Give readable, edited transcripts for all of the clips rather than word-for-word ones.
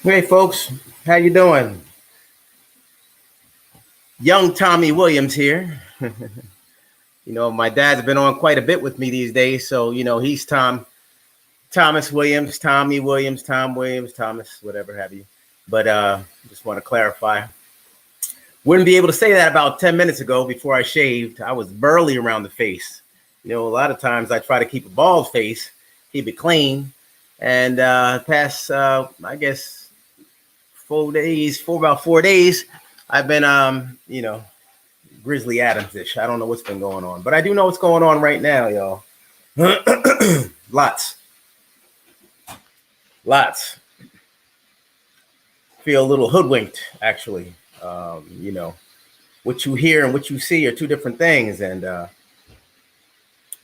Hey folks, how you doing? Young Tommy Williams here. My dad's been on quite a bit with me these days, so he's Thomas Williams, Tommy Williams, Tom Williams, Thomas, whatever have you. But just want to clarify. Wouldn't be able to say that about 10 minutes ago before I shaved. I was burly around the face. A lot of times I try to keep a bald face, keep it clean, and past I guess 4 days, about 4 days, I've been Grizzly Adams-ish. I don't know what's been going on, but I do know what's going on right now, y'all. Lots. Feel a little hoodwinked, actually. What you hear and what you see are two different things, and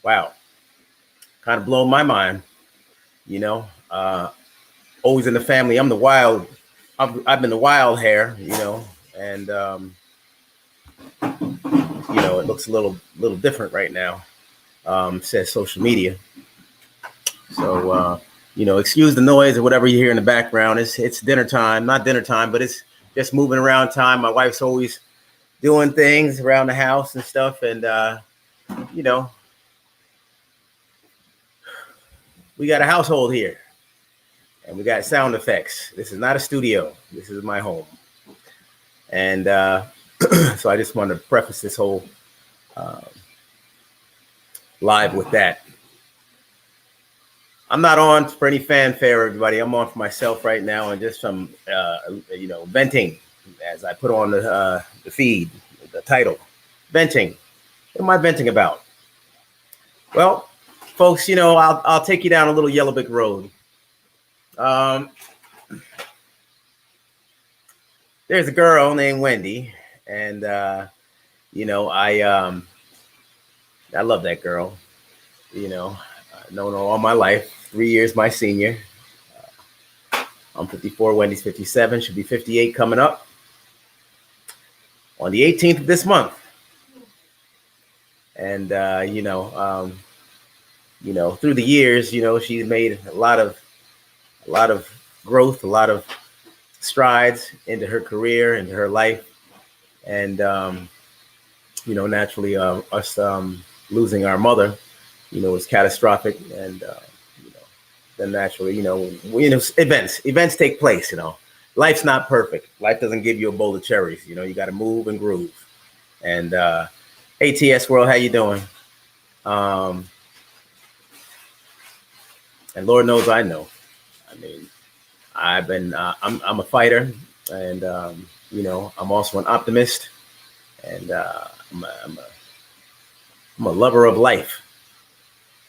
wow, kind of blown my mind. Always in the family, I'm the wild. I've been the wild hair, and it looks a little different right now. Says social media. So excuse the noise or whatever you hear in the background. It's dinner time, not dinner time, but it's just moving around time. My wife's always doing things around the house and stuff, and we got a household here. And we got sound effects. This is not a studio. This is my home. And so I just wanted to preface this whole live with that. I'm not on for any fanfare, everybody. I'm on for myself right now and just some, venting, as I put on the feed, the title, venting. What am I venting about? Well, folks, I'll take you down a little yellow brick road. There's a girl named Wendy, and I love that girl. I've known her all my life. 3 years my senior. I'm 54. Wendy's 57. She'll be 58 coming up on the 18th of this month. And through the years, she's made a lot of growth, a lot of strides into her career, into her life. And, naturally, us losing our mother, was catastrophic. And, then naturally, events take place, Life's not perfect. Life doesn't give you a bowl of cherries. You got to move and groove. And ATS World, how you doing? And Lord knows I know. I mean, I'm a fighter, and I'm also an optimist, and I'm a lover of life.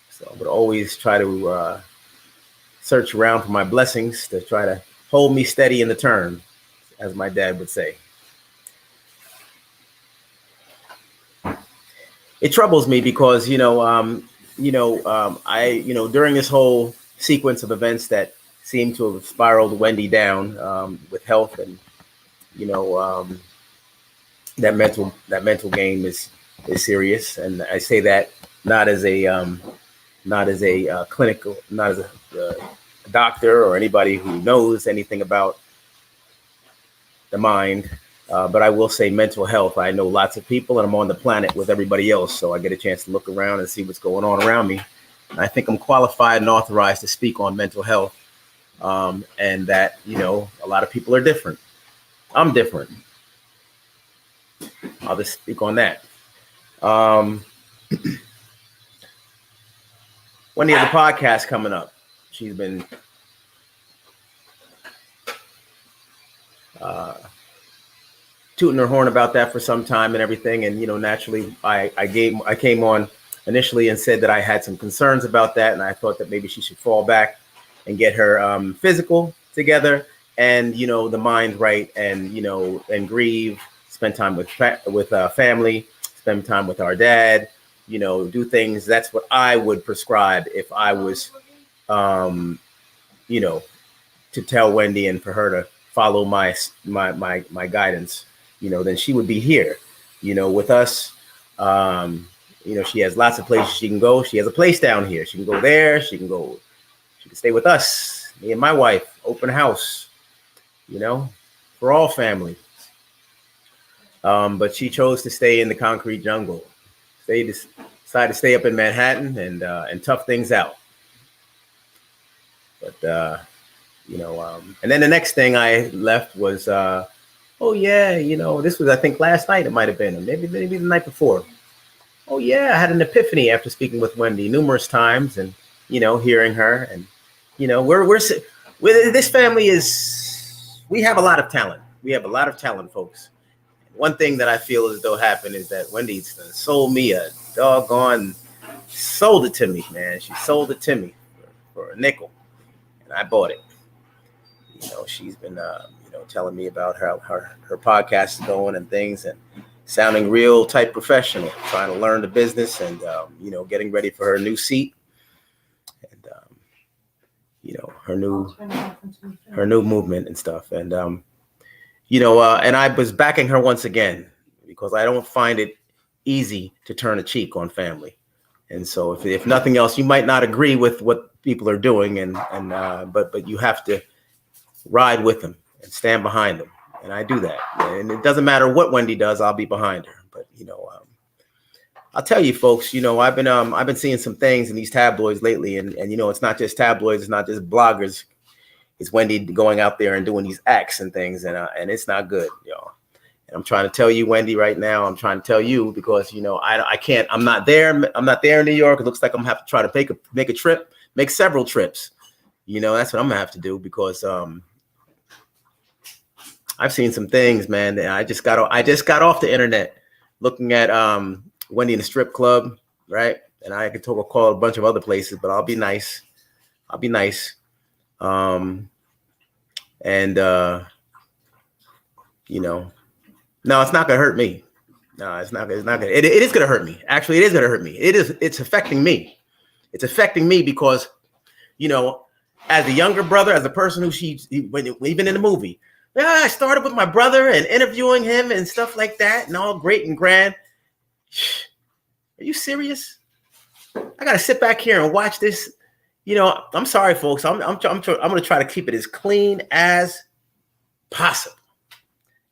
So I would always try to search around for my blessings to try to hold me steady in the turn, as my dad would say. It troubles me because I during this whole sequence of events that seem to have spiraled Wendy down with health, and that mental game is serious, and I say that not as a clinical, not as a doctor or anybody who knows anything about the mind, but I will say mental health. I know lots of people, and I'm on the planet with everybody else, so I get a chance to look around and see what's going on around me. And I think I'm qualified and authorized to speak on mental health. And that, a lot of people are different. I'm different. I'll just speak on that. Wendy has a podcast coming up. She's been tooting her horn about that for some time and everything. And, naturally, I came on initially and said that I had some concerns about that. And I thought that maybe she should fall back and get her physical together, and the mind right, and and grieve, spend time with family, spend time with our dad, do things. That's what I would prescribe if I was to tell Wendy and for her to follow my guidance. Then she would be here with us. She has lots of places she can go. She has a place down here. She can go there. She can stay with us, me and my wife, open house. you know, for all family. But she chose to stay in the concrete jungle. Decided to stay up in Manhattan and tough things out. But and then the next thing I left was, oh yeah, this was I think last night it might have been, or maybe the night before. Oh yeah, I had an epiphany after speaking with Wendy numerous times, and hearing her, and we're this family we have a lot of talent. We have a lot of talent, folks. One thing that I feel as though happened is that Wendy sold me a doggone, sold it to me, man. She sold it to me for a nickel, and I bought it. She's been telling me about how her podcast is going and things, and sounding real type professional, trying to learn the business, and getting ready for her new seat, and her new movement and stuff, and and I was backing her once again because I don't find it easy to turn a cheek on family. And so if nothing else, you might not agree with what people are doing, but you have to ride with them and stand behind them. And I do that. And it doesn't matter what Wendy does, I'll be behind her. But I'll tell you folks, I've been seeing some things in these tabloids lately, and it's not just tabloids, it's not just bloggers. It's Wendy going out there and doing these acts and things, and it's not good, y'all. And I'm trying to tell you, Wendy, right now. I'm trying to tell you because I can't. I'm not there. I'm not there in New York. It looks like I'm gonna have to try to make a trip, make several trips. That's what I'm gonna have to do because I've seen some things, man. That I just got off the internet looking at Wendy in the strip club, right? And I could call a bunch of other places, but I'll be nice. No, it's not gonna hurt me. No, it's not gonna. It is gonna hurt me. Actually, it is gonna hurt me. It's affecting me. It's affecting me because, as a younger brother, as a person even in the movie, I started with my brother and interviewing him and stuff like that, and all great and grand. Are you serious? I gotta sit back here and watch this. I'm sorry, folks. I'm going to try to keep it as clean as possible.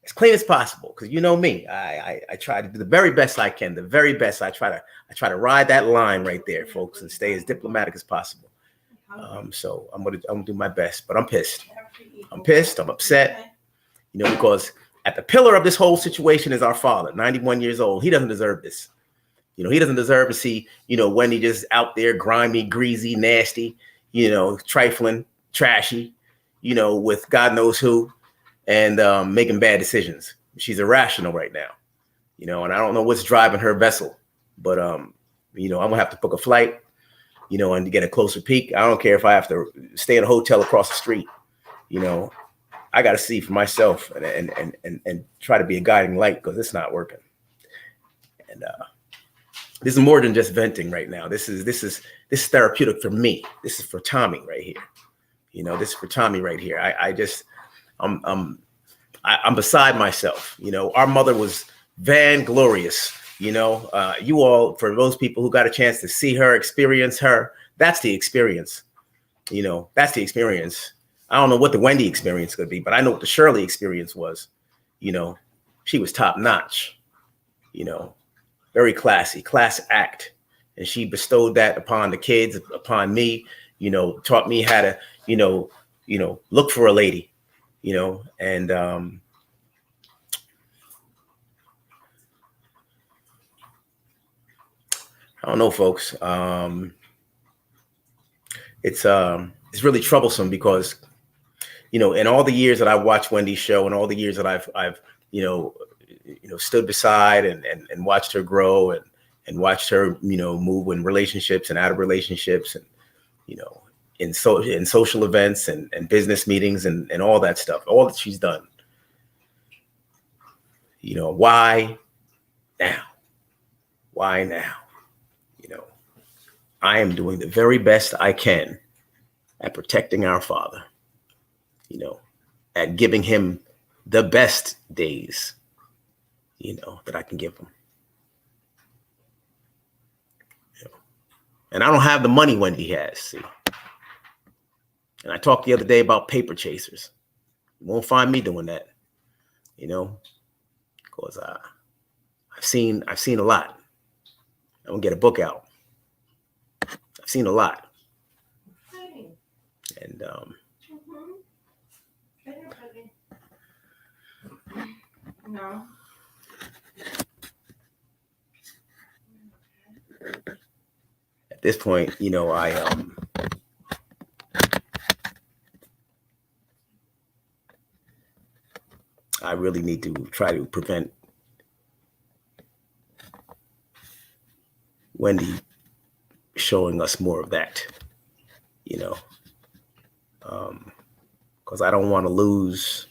As clean as possible, because me. I try to do the very best I can. The very best. I try to ride that line right there, folks, and stay as diplomatic as possible. So I'm gonna do my best. But I'm pissed. I'm upset. Because at the pillar of this whole situation is our father, 91 years old. He doesn't deserve this. He doesn't deserve to see, Wendy just out there grimy, greasy, nasty, trifling, trashy, with God knows who, and making bad decisions. She's irrational right now, and I don't know what's driving her vessel, but, I'm gonna have to book a flight, and get a closer peek. I don't care if I have to stay in a hotel across the street, I got to see for myself and try to be a guiding light because it's not working. And, this is more than just venting right now. This is therapeutic for me. This is for Tommy right here. This is for Tommy right here. I'm beside myself. Our mother was vainglorious. You all, for those people who got a chance to see her, experience her, that's the experience. That's the experience. I don't know what the Wendy experience could be, but I know what the Shirley experience was. She was top notch. Very classy, class act. And she bestowed that upon the kids, upon me, taught me how to, look for a lady, and I don't know, folks. It's really troublesome because, in all the years that I watched Wendy's show and all the years that I've stood beside and watched her grow and watched her, move in relationships and out of relationships and, in social events and business meetings and all that stuff, all that she's done. Why now? Why now? I am doing the very best I can at protecting our father, at giving him the best days, that I can give him. And I don't have the money Wendy has, see. And I talked the other day about paper chasers. You won't find me doing that, you know, because I've seen a lot. I'm gonna get a book out. I've seen a lot, and No. at this point, you know, I really need to try to prevent Wendy showing us more of that, you know, because I don't want to lose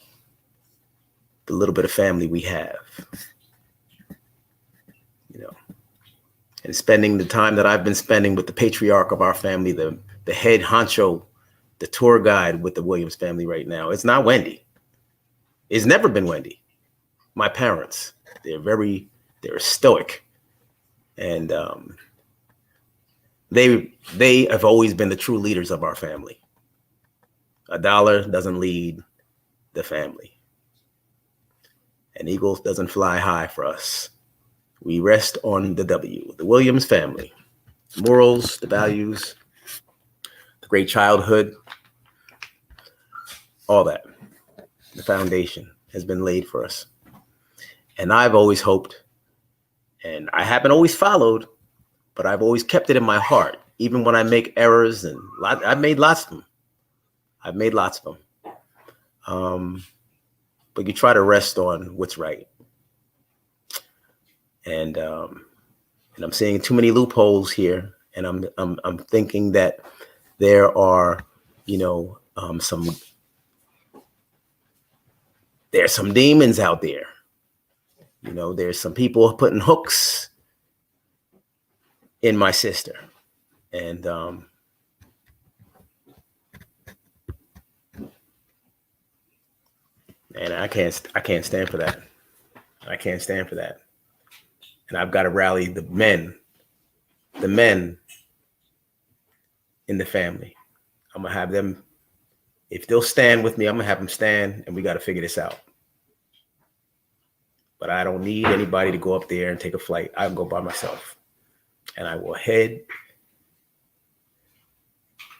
the little bit of family we have, you know, and spending the time that I've been spending with the patriarch of our family, the head honcho, the tour guide with the Williams family right now. It's not Wendy. It's never been Wendy. My parents, they're stoic, and they have always been the true leaders of our family. A dollar doesn't lead the family. An eagle doesn't fly high for us. We rest on the W, the Williams family. Morals, the values, the great childhood, all that. The foundation has been laid for us. And I've always hoped, and I haven't always followed, but I've always kept it in my heart, even when I make errors, and I've made lots of them. But you try to rest on what's right. And I'm seeing too many loopholes here, and I'm thinking that there are, you know, there's some demons out there. You know, there's some people putting hooks in my sister, and I can't stand for that. I can't stand for that. And I've got to rally the men in the family. I'm gonna have them, if they'll stand with me, I'm gonna have them stand, and we got to figure this out. But I don't need anybody to go up there and take a flight. I can go by myself, and I will head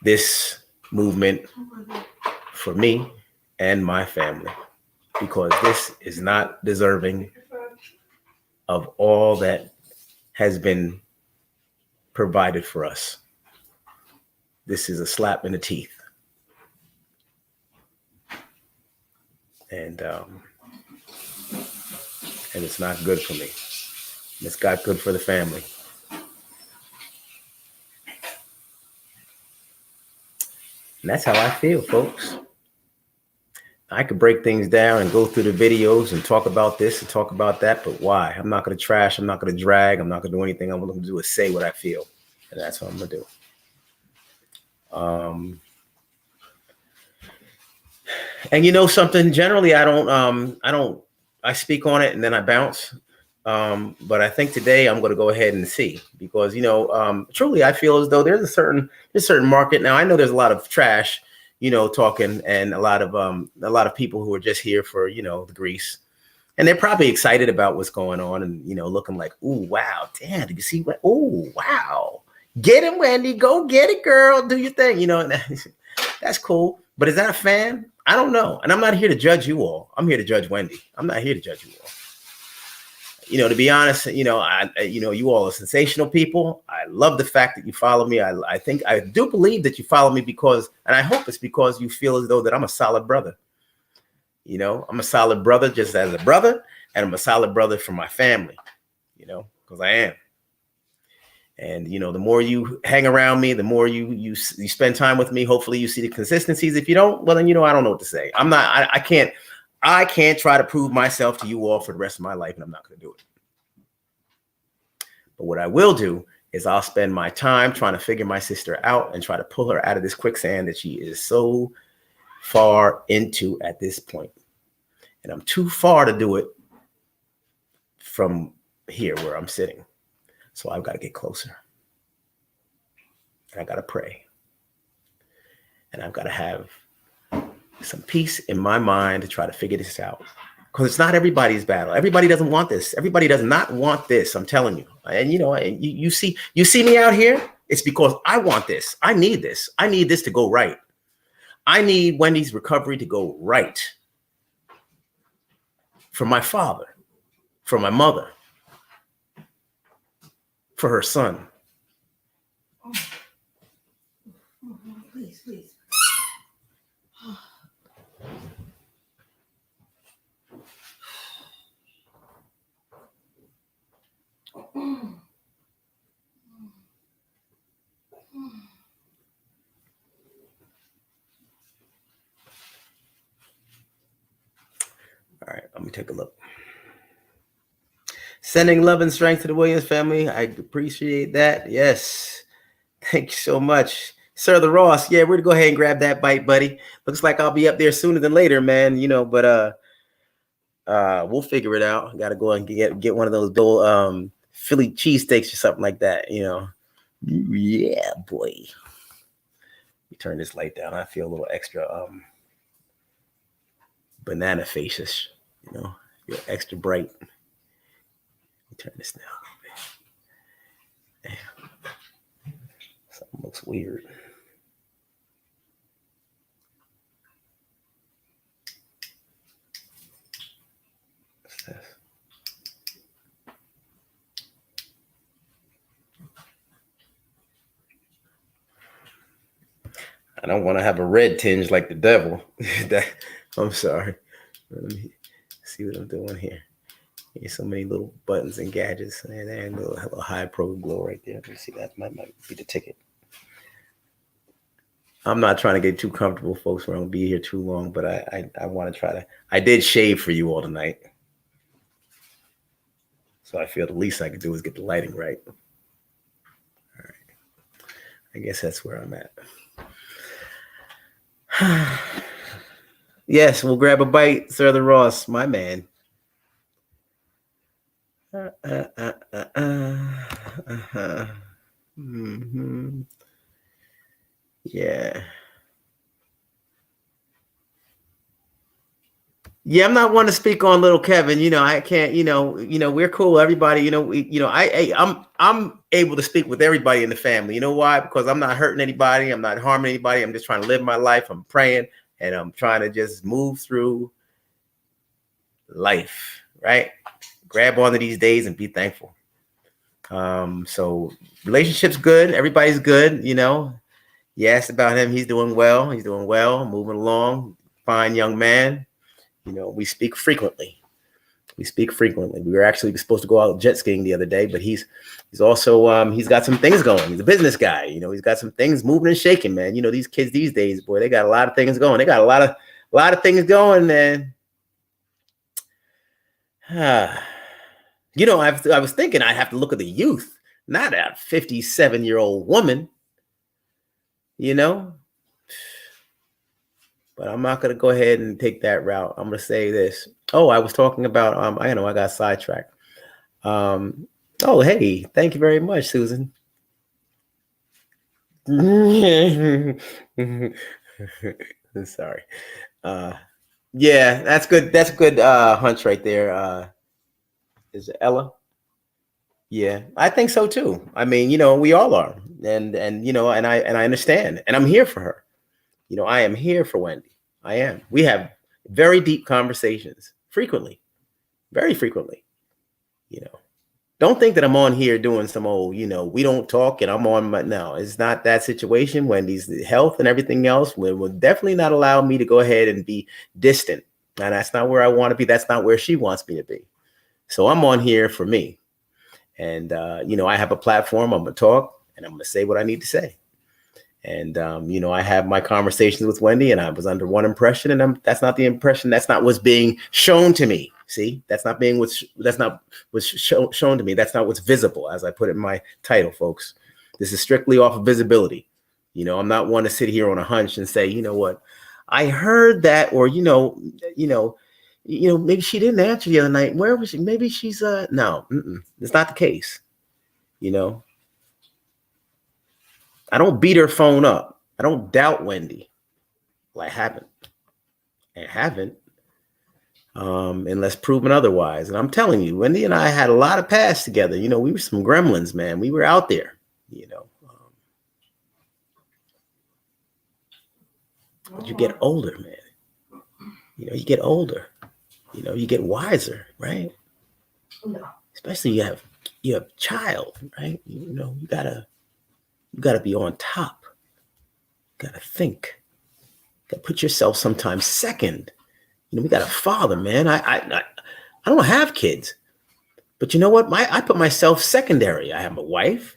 this movement for me and my family, because this is not deserving of all that has been provided for us. This is a slap in the teeth. And it's not good for me. It's not good for the family. And that's how I feel, folks. I could break things down and go through the videos and talk about this and talk about that, but why? I'm not going to trash. I'm not going to drag. I'm not going to do anything. I'm going to do is say what I feel, and that's what I'm going to do. And you know something? Generally, I speak on it and then I bounce. But I think today I'm going to go ahead and see, because, you know, truly I feel as though there's a certain market. Now, I know there's a lot of trash, you know, talking, and a lot of people who are just here for, you know, the grease, and they're probably excited about what's going on, and, you know, looking like, ooh, wow, damn, did you see what? Ooh, wow, get it, Wendy, go get it, girl, do your thing, you know. And that's cool. But is that a fan? I don't know. And I'm not here to judge you all. I'm here to judge Wendy. I'm not here to judge you all. You know, to be honest, you know, you all are sensational people. I love the fact that you follow me. I do believe that you follow me because, and I hope it's because you feel as though that I'm a solid brother. You know, I'm a solid brother just as a brother, and I'm a solid brother for my family, you know, because I am. And, you know, the more you hang around me, the more you spend time with me, hopefully you see the consistencies. If you don't, well, then, you know, I don't know what to say. I can't try to prove myself to you all for the rest of my life, and I'm not going to do it. But what I will do is I'll spend my time trying to figure my sister out and try to pull her out of this quicksand that she is so far into at this point. And I'm too far to do it from here where I'm sitting. So I've got to get closer. And I got to pray. And I've got to have some peace in my mind to try to figure this out. Because it's not everybody's battle. Everybody doesn't want this. Everybody does not want this. I'm telling you. And you see me out here. It's because I want this. I need this. I need this to go right. I need Wendy's recovery to go right. For my father, for my mother, for her son. Please, please. All right, let me take a look. Sending love and strength to the Williams family. I appreciate that. Yes. Thank you so much. Sir the Ross. Yeah, we're gonna go ahead and grab that bite, buddy. Looks like I'll be up there sooner than later, man. But we'll figure it out. Gotta go and get one of those old Philly cheesesteaks or something like that, Yeah, boy. You turn this light down. I feel a little extra banana faces, You're extra bright. Turn this down. Damn. Something looks weird. What's this? I don't want to have a red tinge like the devil. I'm sorry. Let me see what I'm doing here. Here's so many little buttons and gadgets, and a little high pro glow right there. Let me see, that might be the ticket. I'm not trying to get too comfortable, folks. We're gonna be here too long, but I want to try to. I did shave for you all tonight, so I feel the least I could do is get the lighting right. All right, I guess that's where I'm at. Yes, we'll grab a bite, Sir the Ross, my man. Mm-hmm. Yeah. Yeah, I'm not one to speak on little Kevin. I can't. We're cool. Everybody. I'm able to speak with everybody in the family. You know why? Because I'm not hurting anybody. I'm not harming anybody. I'm just trying to live my life. I'm praying and I'm trying to just move through life. Right? Grab onto these days and be thankful. So relationship's good. Everybody's good. You asked about him. He's doing well. He's doing well. Moving along. Fine young man. We speak frequently. We were actually supposed to go out jet skiing the other day, but he's also he's got some things going. He's a business guy. He's got some things moving and shaking, man. These kids these days, boy, they got a lot of things going. They got a lot of things going, man. I was thinking I have to look at the youth, not a 57-year-old woman. But I'm not going to go ahead and take that route. I'm going to say this. Oh, I was talking about, I got sidetracked. Oh, hey, thank you very much, Susan. Sorry. Yeah, that's good. That's a good hunch right there. Is it Ella? Yeah, I think so too. I mean, we all are. And I understand. And I'm here for her. I am here for Wendy. I am. We have very deep conversations frequently, very frequently. Don't think that I'm on here doing some old, we don't talk and I'm on my, no, it's not that situation. Wendy's health and everything else will definitely not allow me to go ahead and be distant. And that's not where I want to be. That's not where she wants me to be. So I'm on here for me. And, I have a platform. I'm going to talk and I'm going to say what I need to say. And, I have my conversations with Wendy and I was under one impression and that's not the impression. That's not what's being shown to me. See, that's not what's shown to me. That's not what's visible, as I put it in my title, folks. This is strictly off of visibility. I'm not one to sit here on a hunch and say, you know what, I heard that, or, maybe she didn't answer the other night. Where was she? Maybe she's, no, it's not the case. I don't beat her phone up. I don't doubt Wendy. Well, I haven't. I haven't, unless proven otherwise. And I'm telling you, Wendy and I had a lot of past together. You know, we were some gremlins, man. We were out there, you know. But you get older, man. You know, you get older. You know, you get wiser, right? No. Especially you have a child, right? You know, you gotta be on top. You gotta think. You gotta put yourself sometimes second. You know, we got a father, man. I don't have kids, but you know what? I put myself secondary. I have a wife,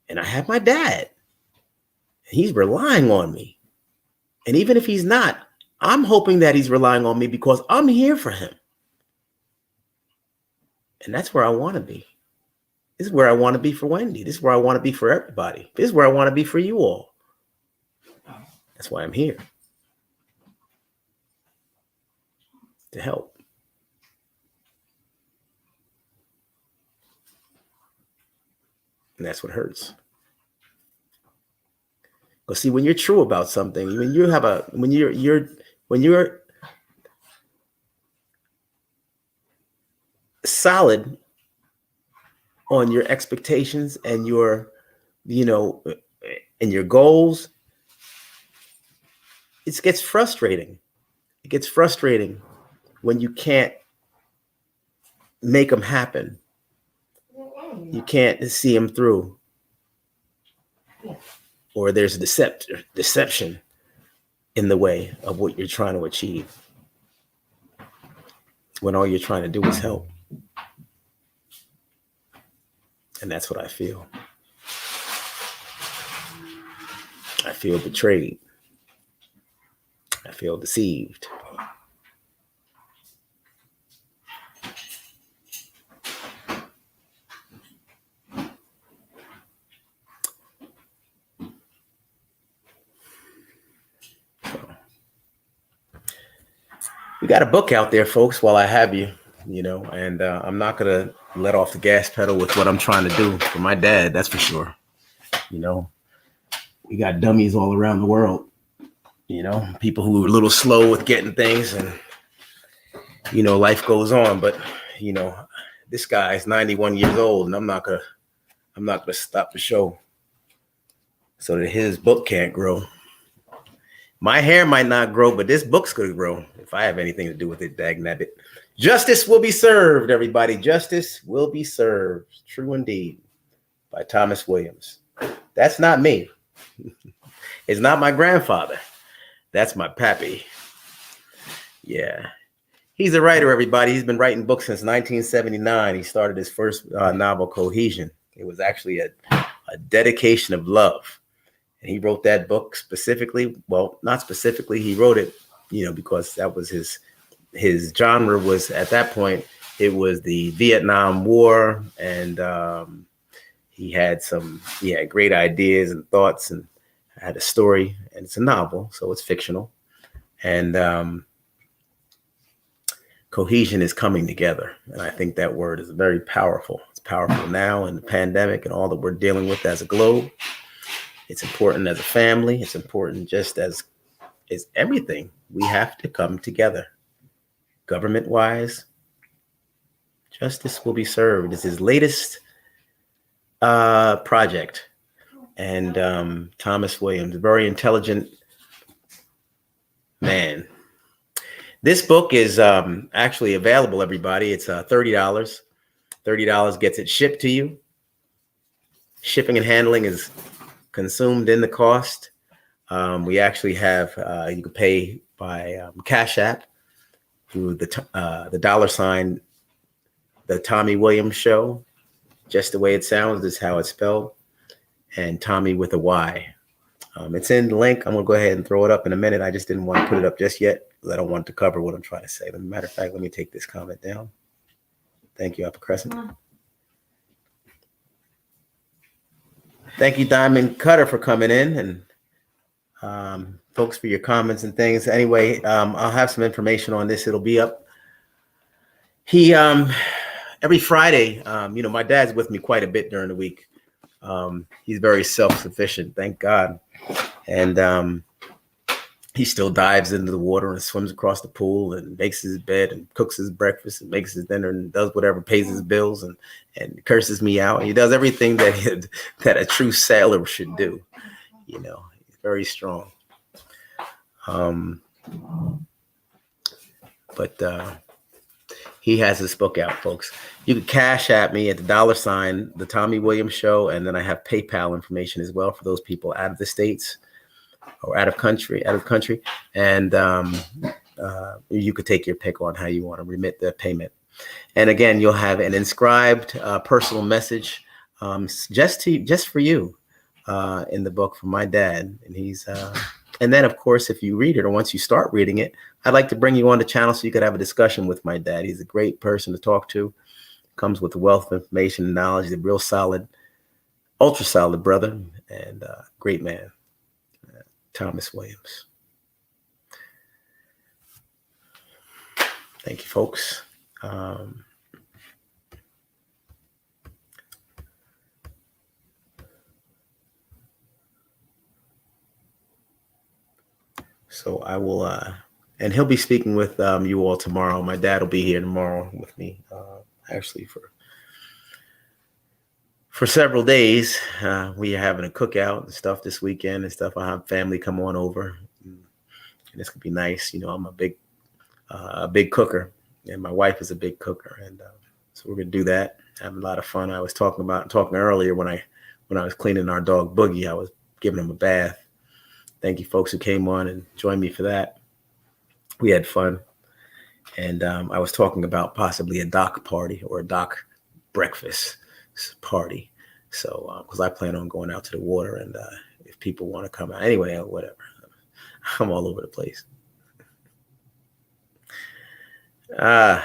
and I have my dad. And he's relying on me. And even if he's not, I'm hoping that he's relying on me because I'm here for him. And that's where I want to be. This is where I want to be for Wendy. This is where I want to be for everybody. This is where I want to be for you all. That's why I'm here. To help. And that's what hurts. But see, when you're true about something, when you're solid on your expectations and your, you know, and your goals, it gets frustrating. It gets frustrating when you can't make them happen. You can't see them through. Or there's deception in the way of what you're trying to achieve. When all you're trying to do is help. And that's what I feel. I feel betrayed. I feel deceived. We got a book out there, folks, while I have you, you know, and I'm not going to let off the gas pedal with what I'm trying to do for my dad. That's for sure. You know, we got dummies all around the world, you know, people who are a little slow with getting things and, you know, life goes on. But, you know, this guy is 91 years old and I'm not going to stop the show so that his book can't grow. My hair might not grow, but this book's going to grow if I have anything to do with it, dagnabbit. Justice will be served, everybody. Justice will be served. True indeed. By Thomas Williams. That's not me. It's not my grandfather. That's my pappy. Yeah. He's a writer, everybody. He's been writing books since 1979. He started his first novel, Cohesion. It was actually a dedication of love. And he wrote that book specifically. Well, not specifically. He wrote it, you know, because that was his genre was at that point. It was the Vietnam War, and he had great ideas and thoughts, and had a story. And it's a novel, so it's fictional. And cohesion is coming together, and I think that word is very powerful. It's powerful now in the pandemic and all that we're dealing with as a globe. It's important as a family. It's important just as everything. We have to come together. Government-wise, justice will be served. It's his latest project. And Thomas Williams, a very intelligent man. This book is actually available, everybody. It's $30. $30 gets it shipped to you. Shipping and handling is consumed in the cost. We actually have, you can pay by Cash App through the $, the Tommy Williams Show. Just the way it sounds is how it's spelled. And Tommy with a Y. It's in the link. I'm going to go ahead and throw it up in a minute. I just didn't want to put it up just yet because I don't want to cover what I'm trying to say. As a matter of fact, let me take this comment down. Thank you, Upper Crescent. Thank you, Diamond Cutter, for coming in, and folks for your comments and things. Anyway, I'll have some information on this. It'll be up. He every Friday, you know, my dad's with me quite a bit during the week. He's very self-sufficient, thank God. And he still dives into the water and swims across the pool and makes his bed and cooks his breakfast and makes his dinner and does whatever, pays his bills and curses me out. He does everything that a true sailor should do. You know, he's very strong. Um, but he has his book out, folks. You can cash at me at the $ the Tommy Williams Show, and then I have PayPal information as well for those people out of the States or out of country, and you could take your pick on how you want to remit the payment. And again, you'll have an inscribed personal message just for you in the book from my dad, and he's. And then, of course, if you read it or once you start reading it, I'd like to bring you on the channel so you could have a discussion with my dad. He's a great person to talk to. Comes with a wealth of information and knowledge. He's a real solid, ultra solid brother and great man, Thomas Williams. Thank you, folks. So I will, and he'll be speaking with you all tomorrow. My dad will be here tomorrow with me, actually for several days. We are having a cookout and stuff this weekend and stuff. I'll have family come on over, and this could be nice. You know, I'm a big cooker, and my wife is a big cooker, and so we're gonna do that. Have a lot of fun. I was talking earlier when I was cleaning our dog Boogie. I was giving him a bath. Thank you, folks who came on and joined me for that. We had fun. And I was talking about possibly a dock party or a dock breakfast party. So, because I plan on going out to the water, and if people want to come out, anyway, whatever. I'm all over the place. Let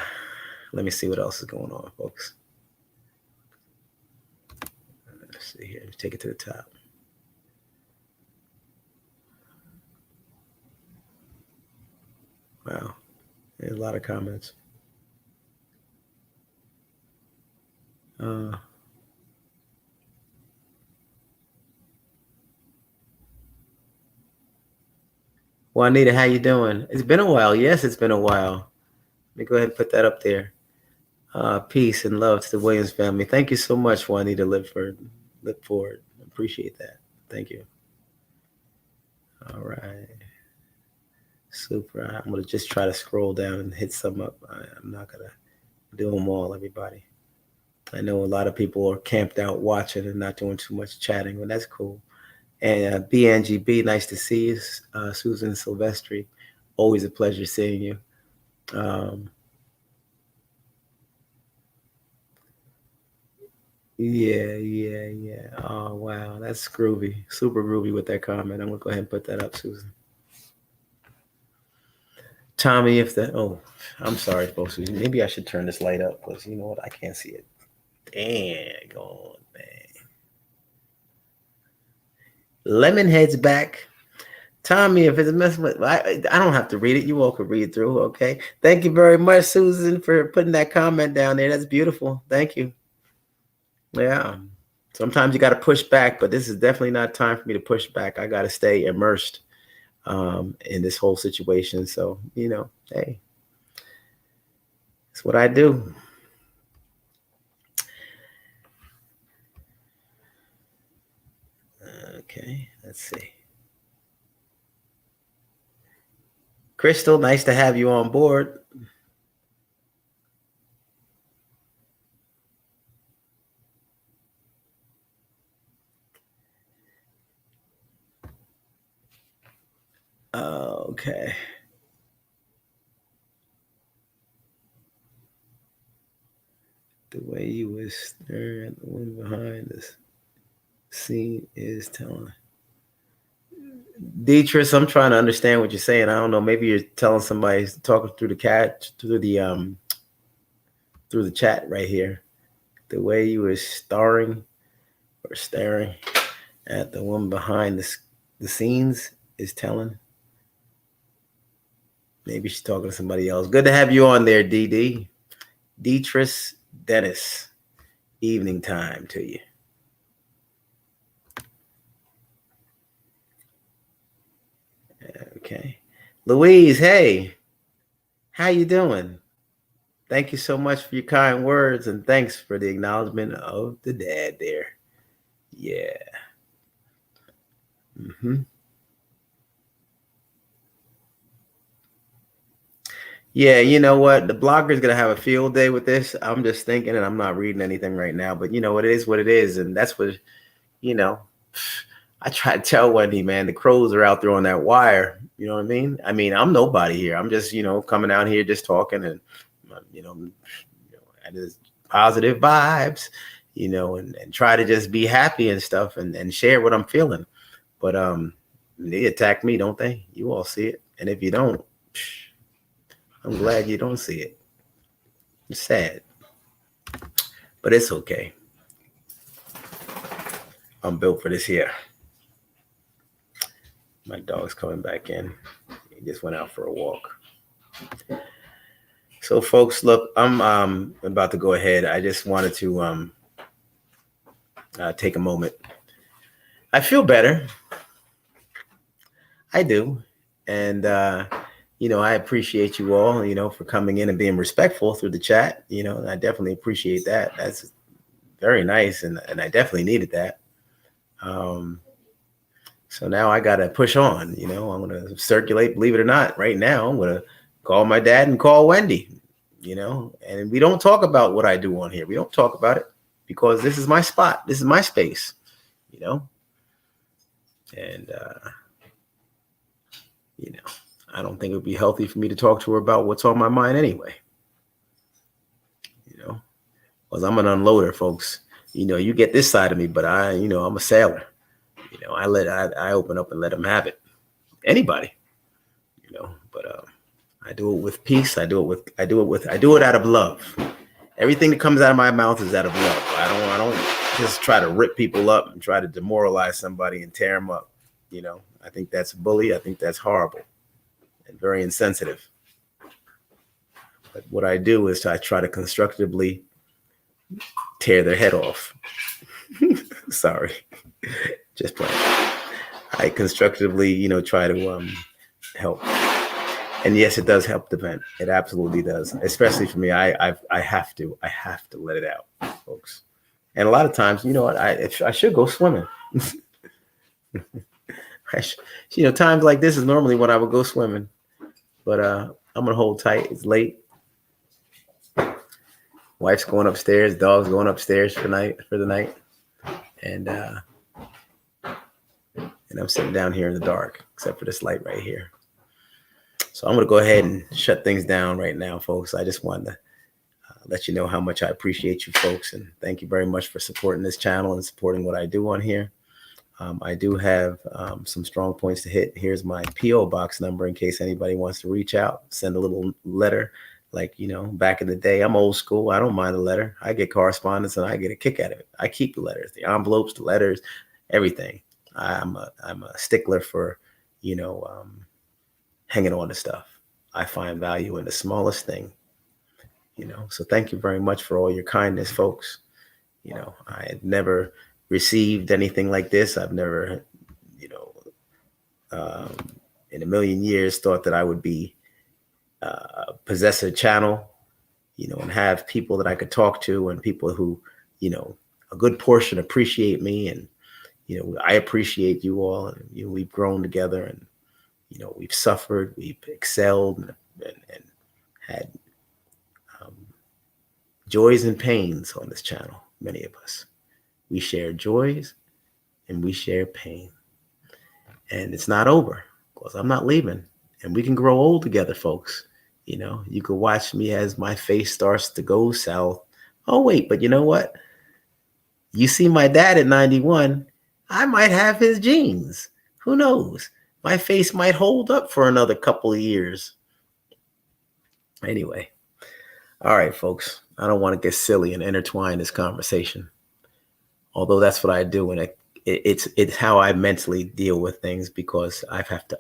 me see what else is going on, folks. Let's see here. Let's take it to the top. Wow, there's a lot of comments. Juanita, how you doing? It's been a while. Yes, it's been a while. Let me go ahead and put that up there. Peace and love to the Williams family. Thank you so much, Juanita. Live forward. Appreciate that. Thank you. All right. Super. I'm going to just try to scroll down and hit some up. I'm not going to do them all, everybody. I know a lot of people are camped out watching and not doing too much chatting, but that's cool. And BNGB, nice to see you. Susan Silvestri, always a pleasure seeing you. Yeah. Oh, wow. That's groovy. Super groovy with that comment. I'm going to go ahead and put that up, Susan. Tommy, I'm sorry, folks. Maybe I should turn this light up because you know what? I can't see it. Dang on, man. Lemonhead's back. Tommy, if it's a mess with, I don't have to read it. You all could read through, okay? Thank you very much, Susan, for putting that comment down there. That's beautiful. Thank you. Yeah. Sometimes you got to push back, but this is definitely not time for me to push back. I got to stay immersed in this whole situation. So, you know, hey, it's what I do. Okay, let's see. Crystal, nice to have you on board. Okay. The way you would stare at the one behind this scene is telling. Deetris, I'm trying to understand what you're saying. I don't know. Maybe you're telling somebody talking through the chat right here. The way you were staring at the one behind the scenes is telling. Maybe she's talking to somebody else. Good to have you on there, DD. Deetris Dennis. Evening time to you. Okay. Louise, hey, how you doing? Thank you so much for your kind words and thanks for the acknowledgement of the dad there. Yeah. hmm Yeah, you know what? The blogger's gonna have a field day with this. I'm just thinking, and I'm not reading anything right now, but you know, it is what it is, and that's what you know. I try to tell Wendy, man, the crows are out there on that wire. You know what I mean? I mean, I'm nobody here. I'm just, coming out here just talking and, and just positive vibes, and try to just be happy and stuff and share what I'm feeling. But they attack me, don't they? You all see it. And if you don't, I'm glad you don't see it. It's sad, but it's okay. I'm built for this here. My dog's coming back in. He just went out for a walk. So, folks, look, I'm about to go ahead. I just wanted to take a moment. I feel better. I do. And, I appreciate you all, for coming in and being respectful through the chat. I definitely appreciate that. That's very nice. And I definitely needed that. So now I got to push on. I'm going to circulate, believe it or not. Right now, I'm going to call my dad and call Wendy, and we don't talk about what I do on here. We don't talk about it because this is my spot. This is my space, and, I don't think it would be healthy for me to talk to her about what's on my mind anyway, because I'm an unloader, folks. You get this side of me, but I'm a sailor. I open up and let them have it. Anybody, but I do it with peace. I do it out of love. Everything that comes out of my mouth is out of love. I don't just try to rip people up and try to demoralize somebody and tear them up. I think that's a bully. I think that's horrible and very insensitive. But what I do is I try to constructively tear their head off. Sorry, just playing. I constructively, try to help. And yes, it does help the vent. It absolutely does. Especially for me, I have to let it out, folks. And a lot of times, you know what, I should go swimming. Times like this is normally when I would go swimming, but I'm gonna hold tight. It's late. Wife's going upstairs. Dog's going upstairs for the night, and I'm sitting down here in the dark, except for this light right here. So I'm going to go ahead and shut things down right now, folks. I just wanted to let you know how much I appreciate you folks. And thank you very much for supporting this channel and supporting what I do on here. I do have some strong points to hit. Here's my P.O. box number in case anybody wants to reach out, send a little letter. Like, back in the day, I'm old school. I don't mind a letter. I get correspondence and I get a kick out of it. I keep the letters, the envelopes, the letters, everything. I'm a stickler for, hanging on to stuff. I find value in the smallest thing, So thank you very much for all your kindness, folks. I had never received anything like this. I've never, in a million years thought that I would be possess a channel, and have people that I could talk to and people who, a good portion appreciate me and, I appreciate you all and we've grown together and, we've suffered, we've excelled and had joys and pains on this channel. Many of us, we share joys and we share pain, and it's not over because I'm not leaving, and we can grow old together, folks. You can watch me as my face starts to go south. Oh, wait, but you know what? You see my dad at 91, I might have his genes. Who knows? My face might hold up for another couple of years. Anyway, all right, folks. I don't want to get silly and intertwine this conversation, although that's what I do, and it's how I mentally deal with things because I have to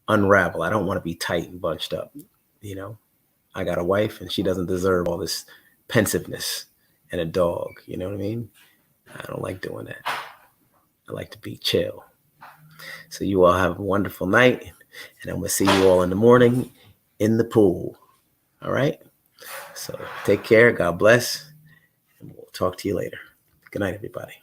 unravel. I don't want to be tight and bunched up. I got a wife, and she doesn't deserve all this pensiveness, and a dog. You know what I mean? I don't like doing that. I like to be chill. So you all have a wonderful night. And I'm going to see you all in the morning in the pool. All right. So take care. God bless. And we'll talk to you later. Good night, everybody.